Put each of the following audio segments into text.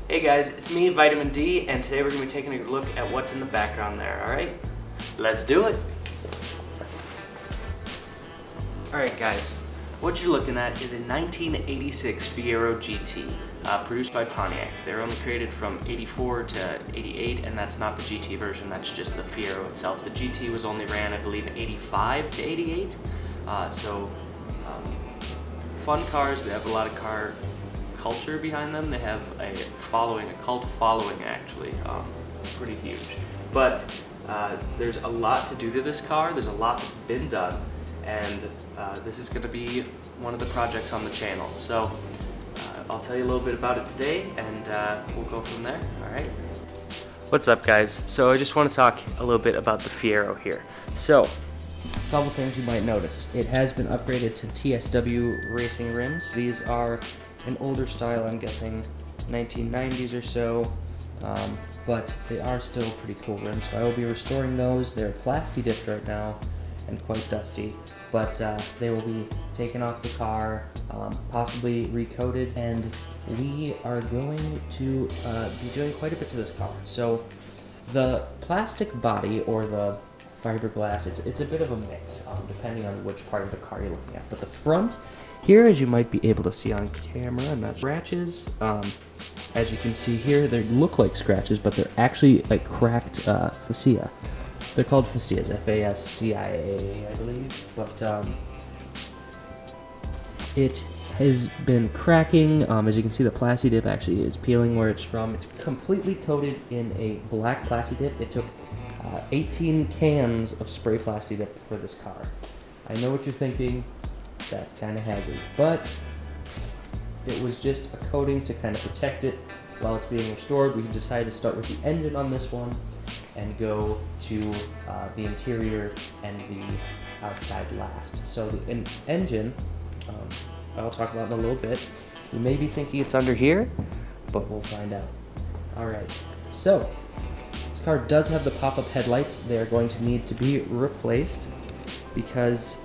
Hey guys, it's me, Vitamin D, and today we're going to be taking a look at what's in the background there, alright? Let's do it! Alright guys, what you're looking at is a 1986 Fiero GT, produced by Pontiac. They're only created from 84 to 88, and that's not the GT version, that's just the Fiero itself. The GT was only ran, I believe, 85 to 88, fun cars. They have a lot of car culture behind them. They have a following, a cult following actually, pretty huge. But there's a lot to do to this car. There's a lot that's been done, and this is going to be one of the projects on the channel. So I'll tell you a little bit about it today, and we'll go from there. All right. What's up, guys? So I just want to talk a little bit about the Fiero here. So, a couple things you might notice. It has been upgraded to TSW racing rims. These are an older style, I'm guessing 1990s or so, but they are still pretty cool rims, so I will be restoring those. They're plasti dipped right now and quite dusty, but they will be taken off the car, possibly recoated, and we are going to be doing quite a bit to this car. So the plastic body, or the fiberglass, it's a bit of a mix, depending on which part of the car you're looking at. But the front here, as you might be able to see on camera, and that's scratches. As you can see here, they look like scratches, but they're actually like cracked fascia. They're called fascias, F-A-S-C-I-A, I believe. But it has been cracking. As you can see, the plasti dip actually is peeling where it's from. It's completely coated in a black plasti dip. It took 18 cans of spray plasti dip for this car. I know what you're thinking. That's kind of haggard, but it was just a coating to kind of protect it while it's being restored. We decided to start with the engine on this one and go to the interior and the outside last. So the engine, I'll talk about in a little bit. You may be thinking it's under here, but we'll find out. All right, so this car does have the pop-up headlights. They are going to need to be replaced because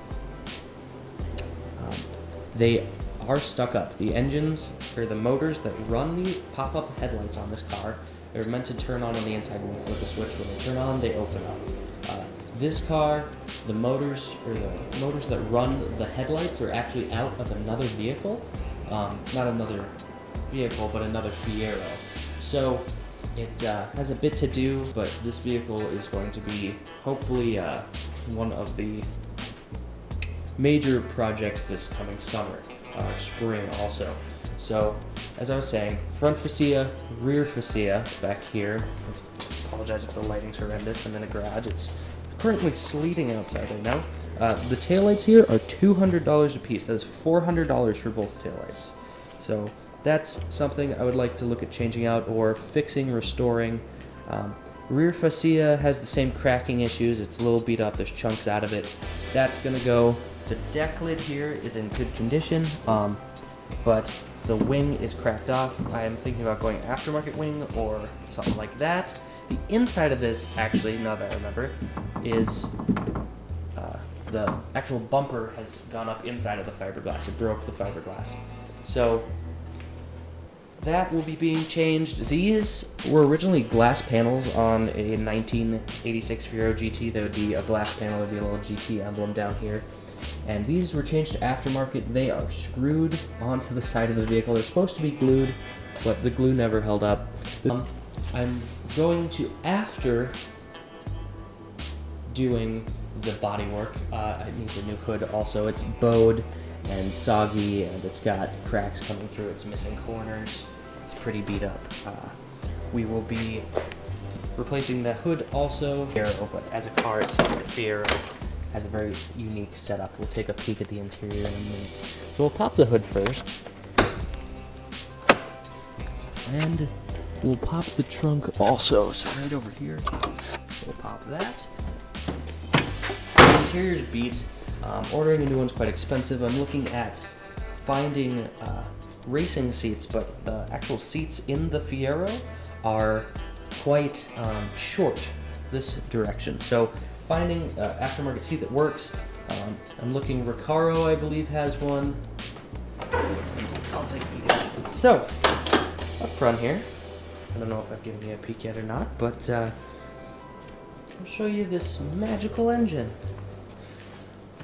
they are stuck up. The engines, or the motors that run the pop-up headlights on this car, they're meant to turn on the inside. When you flip the switch, when they turn on, they open up. This car, the motors that run the headlights are actually out of another vehicle. Not another vehicle, but another Fiero. So it has a bit to do, but this vehicle is going to be hopefully one of the major projects this coming summer, or spring also. So, as I was saying, front fascia, rear fascia back here. I apologize if the lighting's horrendous. I'm in a garage. It's currently sleeting outside right now. The taillights here are $200 a piece. That is $400 for both taillights. So that's something I would like to look at changing out or fixing, restoring. Rear fascia has the same cracking issues. It's a little beat up. There's chunks out of it. That's going to go. The deck lid here is in good condition, but the wing is cracked off. I am thinking about going aftermarket wing or something like that. The inside of this, actually, now that I remember, is the actual bumper has gone up inside of the fiberglass. It broke the fiberglass. So that will be being changed. These were originally glass panels on a 1986 Fiero GT. There would be a glass panel, there would be a little GT emblem down here. And these were changed to aftermarket. They are screwed onto the side of the vehicle. They're supposed to be glued, but the glue never held up. I'm going to, after doing the bodywork, it needs a new hood also. It's bowed and soggy, and it's got cracks coming through. It's missing corners. It's pretty beat up. We will be replacing the hood also. But as a car itself, the Fiero has a very unique setup. We'll take a peek at the interior in a minute. So we'll pop the hood first. And we'll pop the trunk also. So right over here, we'll pop that. The interior's beat. Ordering a new one's quite expensive. I'm looking at finding racing seats, but the actual seats in the Fiero are quite short this direction. So finding aftermarket seat that works. I'm looking, Recaro, I believe, has one. I'll take a peek. So, up front here, I don't know if I've given you a peek yet or not, but I'll show you this magical engine.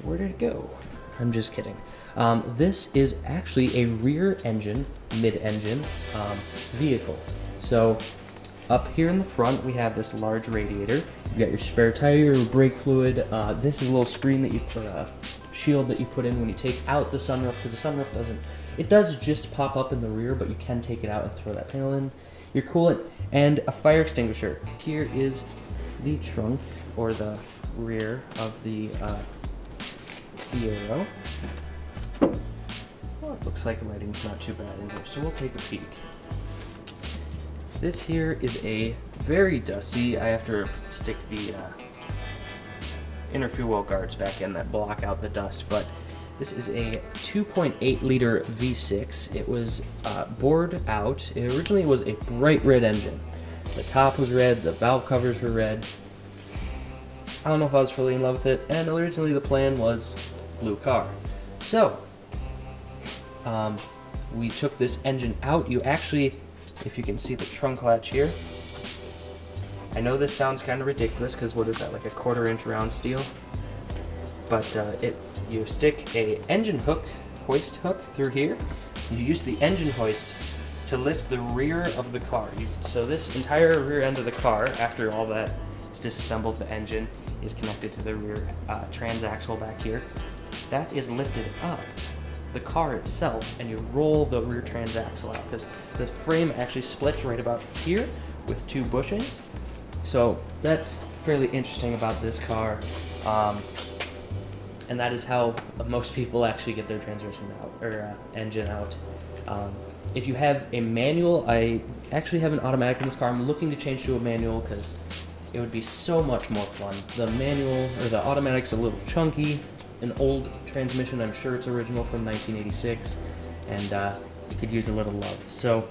Where did it go? I'm just kidding. This is actually a rear engine, mid-engine vehicle. So up here in the front, we have this large radiator. You got your spare tire, your brake fluid. This is a little screen that you put, shield that you put in when you take out the sunroof, because the sunroof doesn't, it does just pop up in the rear, but you can take it out and throw that panel in. Your coolant and a fire extinguisher. Here is the trunk, or the rear of the Fiero. Well, it looks like the lighting's not too bad in here, so we'll take a peek. This here is a very dusty, I have to stick the inner fuel well guards back in that block out the dust, but this is a 2.8 liter V6. It was bored out. It originally was a bright red engine. The top was red, the valve covers were red. I don't know if I was fully in love with it, and originally the plan was blue car. So, we took this engine out. You actually, if you can see the trunk latch here, I know this sounds kind of ridiculous because what is that, like a 1/4 inch round steel? But you stick a engine hook, hoist hook through here. You use the engine hoist to lift the rear of the car. So this entire rear end of the car, after all that is disassembled, the engine is connected to the rear transaxle back here. That is lifted up the car itself, and you roll the rear transaxle out, because the frame actually splits right about here with 2 bushings. So that's fairly interesting about this car, and that is how most people actually get their transmission out, or engine out. If you have a manual, I actually have an automatic in this car. I'm looking to change to a manual because it would be so much more fun. The manual, or the automatic's a little chunky, an old transmission. I'm sure it's original from 1986, and you could use a little love. So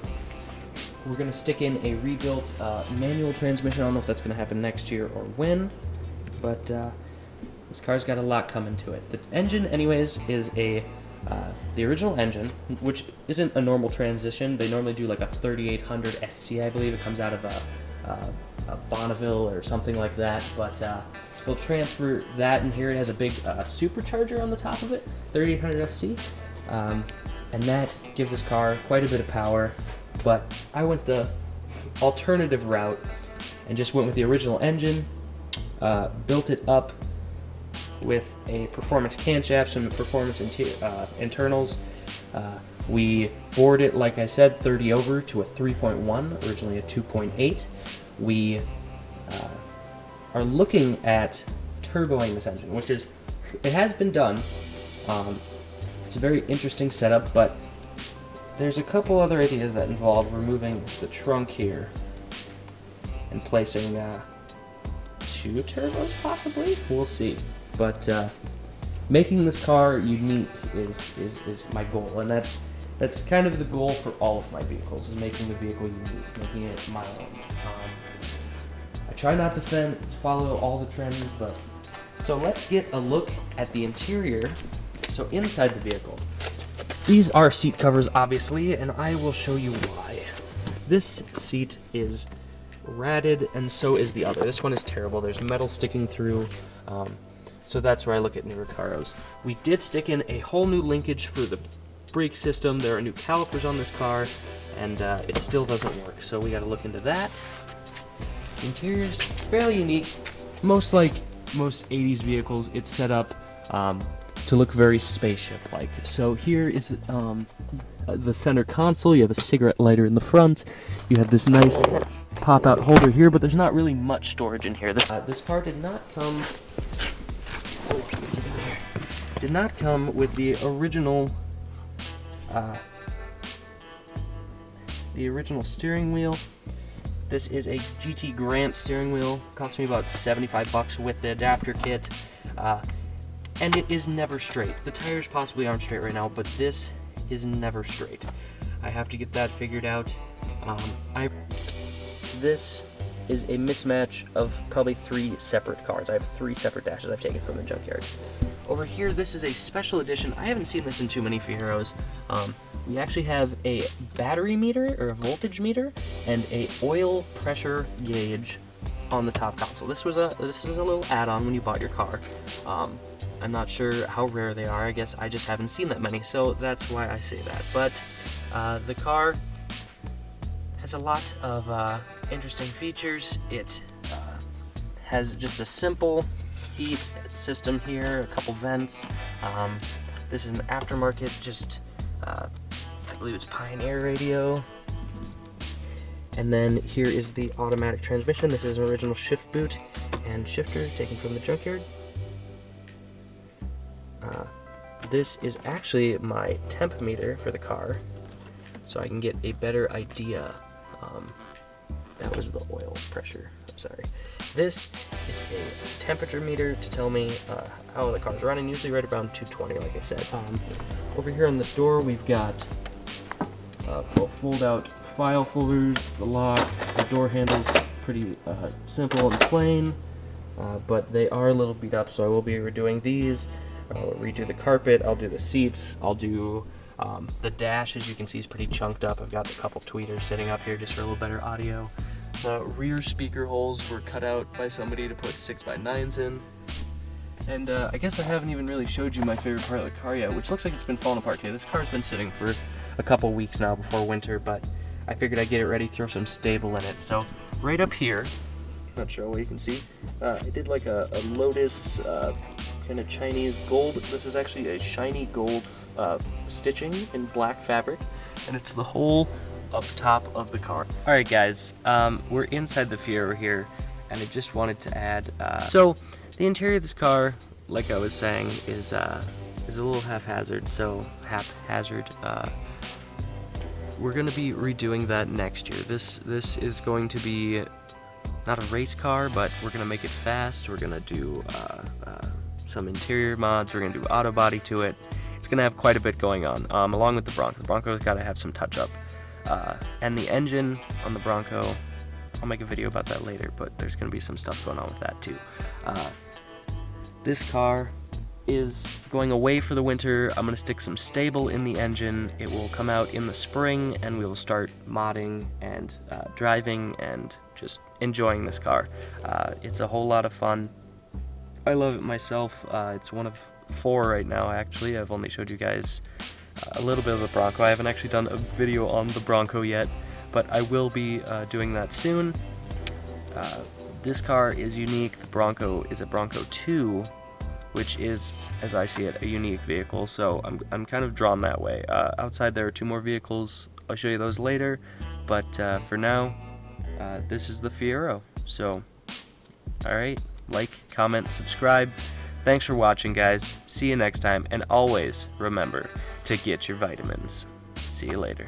we're going to stick in a rebuilt manual transmission. I don't know if that's going to happen next year or when, but this car's got a lot coming to it. The engine, anyways, is the original engine, which isn't a normal transition. They normally do like a 3800 SC, I believe. It comes out of a Bonneville or something like that, but they'll transfer that, and here it has a big supercharger on the top of it, 3800 SC, and that gives this car quite a bit of power. But I went the alternative route and just went with the original engine, built it up with a performance camshaft, some performance internals. We bored it, like I said, 30 over to a 3.1, originally a 2.8. We are looking at turboing this engine, which is, it has been done. It's a very interesting setup, but there's a couple other ideas that involve removing the trunk here and placing 2 turbos, possibly? We'll see. But making this car unique is my goal, and that's kind of the goal for all of my vehicles, is making the vehicle unique, making it my own. I try not to follow all the trends, but so let's get a look at the interior. So inside the vehicle, these are seat covers, obviously, and I will show you why. This seat is ratted, and so is the other. This one is terrible. There's metal sticking through, so that's where I look at newer cars. We did stick in a whole new linkage for the brake system. There are new calipers on this car, and it still doesn't work, so we got to look into that. The interior's fairly unique. Most 80s vehicles, it's set up to look very spaceship-like. So here is the center console. You have a cigarette lighter in the front. You have this nice pop-out holder here, but there's not really much storage in here. This car did not come with the original steering wheel. This is a GT Grant steering wheel. Cost me about 75 bucks with the adapter kit. And it is never straight. The tires possibly aren't straight right now, but this is never straight. I have to get that figured out. This is a mismatch of probably 3 separate cars. I have 3 separate dashes I've taken from the junkyard. Over here, this is a special edition. I haven't seen this in too many Fieros. We actually have a battery meter, or a voltage meter, and a oil pressure gauge on the top console. This is a little add-on when you bought your car. I'm not sure how rare they are. I guess I just haven't seen that many, so that's why I say that. But the car has a lot of interesting features. It has just a simple heat system here, a couple vents. This is an aftermarket, just I believe it's Pioneer radio. And then here is the automatic transmission. This is an original shift boot and shifter taken from the junkyard. This is actually my temp meter for the car, so I can get a better idea. That was the oil pressure, I'm sorry. This is a temperature meter to tell me how the car's running, usually right around 220, like I said. Over here on the door, we've got fold-out file folders, the lock, the door handles, pretty simple and plain, but they are a little beat up, so I will be redoing these. I'll redo the carpet, I'll do the seats, I'll do the dash. As you can see, is pretty chunked up. I've got a couple tweeters sitting up here just for a little better audio. The rear speaker holes were cut out by somebody to put 6x9s in. And I guess I haven't even really showed you my favorite part of the car yet, which looks like it's been falling apart today. This car's been sitting for a couple weeks now before winter, but I figured I'd get it ready, throw some stable in it. So right up here, not sure what you can see, I did like a Lotus kind of Chinese gold. This is actually a shiny gold stitching in black fabric, and it's the whole up top of the car. Alright guys, we're inside the Fiero here, and I just wanted to add, so the interior of this car, like I was saying, is a little haphazard, we're going to be redoing that next year. This is going to be not a race car, but we're going to make it fast. We're going to do some interior mods. We're going to do auto body to it. It's going to have quite a bit going on, along with the Bronco. The Bronco's got to have some touch-up. And the engine on the Bronco, I'll make a video about that later, but there's going to be some stuff going on with that too. This car is going away for the winter. I'm going to stick some stable in the engine. It will come out in the spring, and we will start modding and driving and just enjoying this car. It's a whole lot of fun. I love it myself. It's one of 4 right now, actually. I've only showed you guys a little bit of the Bronco. I haven't actually done a video on the Bronco yet, but I will be doing that soon. This car is unique. The Bronco is a Bronco 2, which is, as I see it, a unique vehicle, so I'm kind of drawn that way. Outside there are 2 more vehicles. I'll show you those later, but for now, this is the Fiero. So, alright, like, comment, subscribe. Thanks for watching, guys. See you next time, and always remember to get your vitamins. See you later.